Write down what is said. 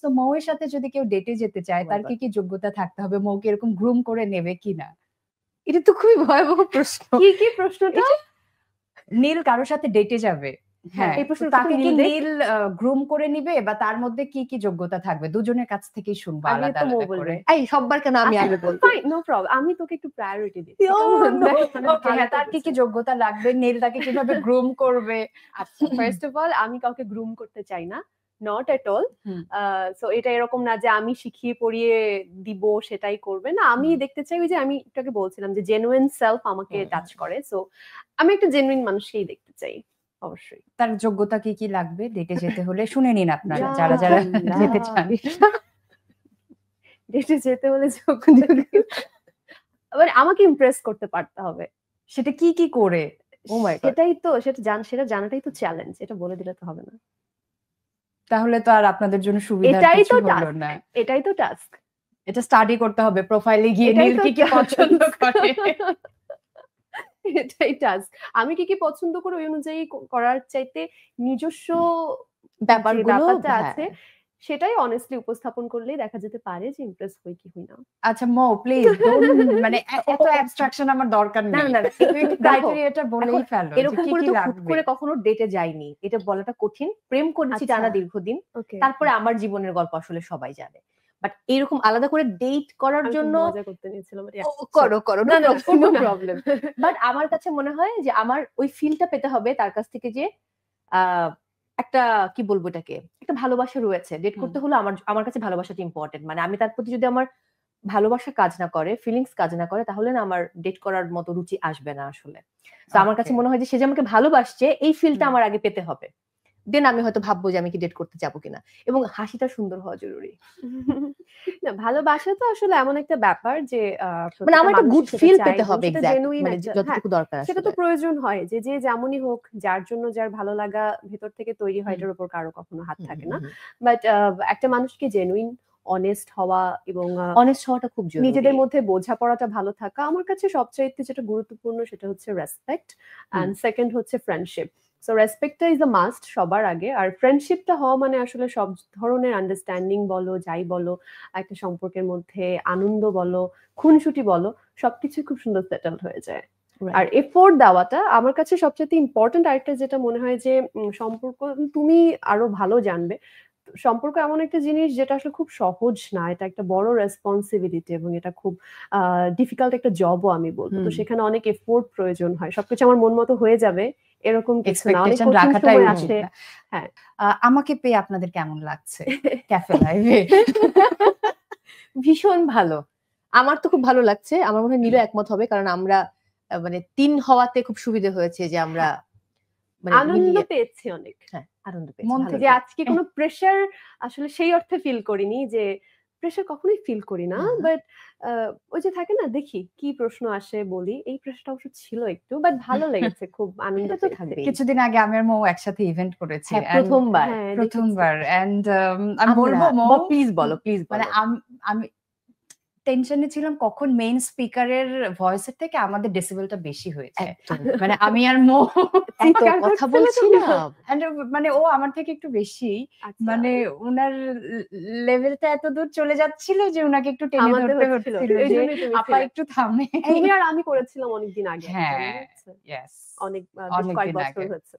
তো মৌয়ের সাথে যদি কেউ ডেটে যেতে চায় তার কি কি যোগ্যতা থাকতে হবে, মৌকে এরকম গ্রুম করে নেবে কিনা? এটা তো খুবই ভয়াবহ প্রশ্ন। কি প্রশ্নটা? নীল কারোর সাথে ডেটে যাবে, হ্যাঁ, এই প্রশ্ন তাকে কি নীল গ্রুম করে নিবে, বা তার মধ্যে কি কি যোগ্যতা থাকবে, দুজনের কাছ থেকেই শুনবো আলাদা আলাদা করে। এই সববার কেন আমি আগে বলবো? ফাইন, নো প্রবলেম, আমি তোকে একটু প্রায়োরিটি দিচ্ছি। তার কি কি যোগ্যতা লাগবে, নীল তাকে কিভাবে গ্রুম করবে? আচ্ছা, ফার্স্ট অফ অল আমি কাউকে গ্রুম করতে চাই না, নট এট অল। সো এটা এরকম না যে আমি শিখিয়ে পড়িয়ে দিব সেটাই করবে, না, আমি দেখতে চাই ওই যে আমি একটু বলছিলাম যে জেনুইন সেলফ আমাকে টাচ করে। সো আমি একটা জেনুইন মানুষকেই দেখতে চাই। অবশ্যই। তার যোগ্যতা কি কি লাগবে ডেটে যেতে হলে শুনে নিন আপনারা যারা যারা যেতে চান। ডেটে যেতে হলে যোগ্যতা মানে আমাকে ইমপ্রেস করতে পারতে হবে। সেটা কি কি করে? ও মাই গড, সেটাই তো, সেটা জানাটাই তো চ্যালেঞ্জ, এটা বলে দিলে তো হবে না। তাহলে তো আর আপনাদের জন্য সুবিধা কিছু হলো না। এটাই তো টাস্ক। এটা স্টাডি করতে হবে, প্রোফাইলে গিয়ে নীল কি কি পছন্দ করে। এটাই টাস্ক। আমি কি কি পছন্দ করি ওই অনুযায়ী করার চাইতে নিজস্ব ব্যাপারটা আছে সেটাই অনেস্টলি উপস্থাপন করলেই দেখা যেতে পারে যে ইমপ্রেস হই কি হই না। আচ্ছা মো প্লিজ, মানে এত অ্যাবস্ট্রাকশন আমার দরকার নেই। না ক্রাইটেরিয়াটা বলেই ফেলো। এরকম করে তো হুট করে কখনো ডেটে যাইনি, এটা বলাটা কঠিন। প্রেম করেছি টানা দীর্ঘদিন, তারপরে আমার জীবনের গল্প আসলে সবাই জানে। বাট এরকম আলাদা করে ডেট করার জন্য মজা করতে নিয়েছিলাম, করো নো প্রবলেম। বাট আমার কাছে মনে হয় যে আমার ওই ফিলটা পেতে হবে তার কাছ থেকে যে একটা কি বলবো এটাকে, একটা ভালোবাসা রয়েছে। ডেট করতে হলো আমার কাছে ভালোবাসাটা ইম্পর্টেন্ট। মানে আমি তার প্রতি যদি আমার ভালোবাসা কাজ না করে, ফিলিংস কাজ না করে, তাহলে না আমার ডেট করার মতো রুচি আসবে না আসলে। তো আমার কাছে মনে হয় যে সে যে আমাকে ভালোবাসছে এই ফিলটা আমার আগে পেতে হবে, দেন আমি হয়তো ভাববো যে আমি কি ডেট করতে যাবো কিনা। এবং হাসিটা সুন্দর হওয়া জরুরি। না, ভালোবাসা তো আসলে এমন একটা ব্যাপার যে মানে আমার একটা গুড ফিল পেতে হবে, মানে যতটুকু দরকার সেটা তো প্রয়োজন হয় যে যে যেমনই হোক, যার জন্য যার ভালো লাগা ভেতর থেকে তৈরি হয়, এটার উপর কারো কখনো হাত থাকে না। বাট একটা মানুষকে জেনুইন অনেস্ট হওয়া এবং অনেস্ট হওয়াটা খুব জরুরি, নিজেদের মধ্যে বোঝাপড়াটা ভালো থাকা, আমার কাছে সবচাইতে যেটা গুরুত্বপূর্ণ সেটা হচ্ছে রেসপেক্ট, এন্ড সেকেন্ড হচ্ছে ফ্রেন্ডশিপ। সো রেসপেক্টটা ইজ আ মাস্ট সবার আগে, আর ফ্রেন্ডশিপটা হওয়া মানে আসলে সব ধরনের আন্ডারস্ট্যান্ডিং বলো, যাই বলো, একটা সম্পর্কের মধ্যে আনন্দ বলো, খুনসুটি বলো, সবকিছু খুব সুন্দর সেটেলড হয়ে যায়। আর এফোর্ট দেওয়াটা আমার কাছে সবচেয়ে ইম্পর্টেন্ট। আরেকটা যেটা মনে হয় যে সম্পর্ক তুমি আরো ভালো জানবে, সম্পর্ক এমন একটা জিনিস যেটা আসলে খুব সহজ না, এটা একটা বড় রেসপন্সিবিলিটি এবং এটা খুব ডিফিকাল্ট একটা জবও আমি বলবো। তো সেখানে অনেক এফোর্ট প্রয়োজন হয়। সবকিছু আমার মন মতো হয়ে যাবে এরকম কিছু না, অনেক কঠিন সময় আসে। হ্যাঁ, আমাকে পেয়ে আপনাদের কেমন লাগছে ক্যাফে লাইভে? ভীষণ ভালো, আমার তো খুব ভালো লাগছে। আমার মনে হয় নীলও একমত হবে, কারণ আমরা মানে 3 হওয়াতে খুব সুবিধা হয়েছে যে আমরা আনন্দ পেয়েছি অনেক। হ্যাঁ, আনন্দ পেয়েছি মন থেকে। আজকে কোনো প্রেসার আসলে সেই অর্থে ফিল করিনি, যে প্রেসার কখনোই ফিল করি না, বাট ওই যে থাকে না, দেখি কি প্রশ্ন আসে বলি, এই প্রশ্নটা অবশ্য ছিল একটু, বাট ভালো লেগেছে, খুব আনন্দ তো থাকবে। কিছুদিন আগে আমি আর মৌ একসাথে ইভেন্ট করেছি, প্রথমবার, এন্ড আমি বলবো মৌ প্লিজ বলো, মানে আমি টেনশনে ছিলাম কখন মেইন স্পিকারের ভয়েসের থেকে আমাদের ডেসিবেলটা বেশি হয়েছে। মানে আমি আর মৌ কথা বলছিলাম, মানে ও আমার থেকে একটু বেশি, মানে ওনার লেভেলটা এত দূর চলে যাচ্ছিল যে ওনাকে একটু টেনে ধরতে হচ্ছিল যে আপা একটু থামে। আমি করেছিলাম অনেকদিন আগে। হ্যাঁ, অনেক কয়েক বছর হচ্ছে।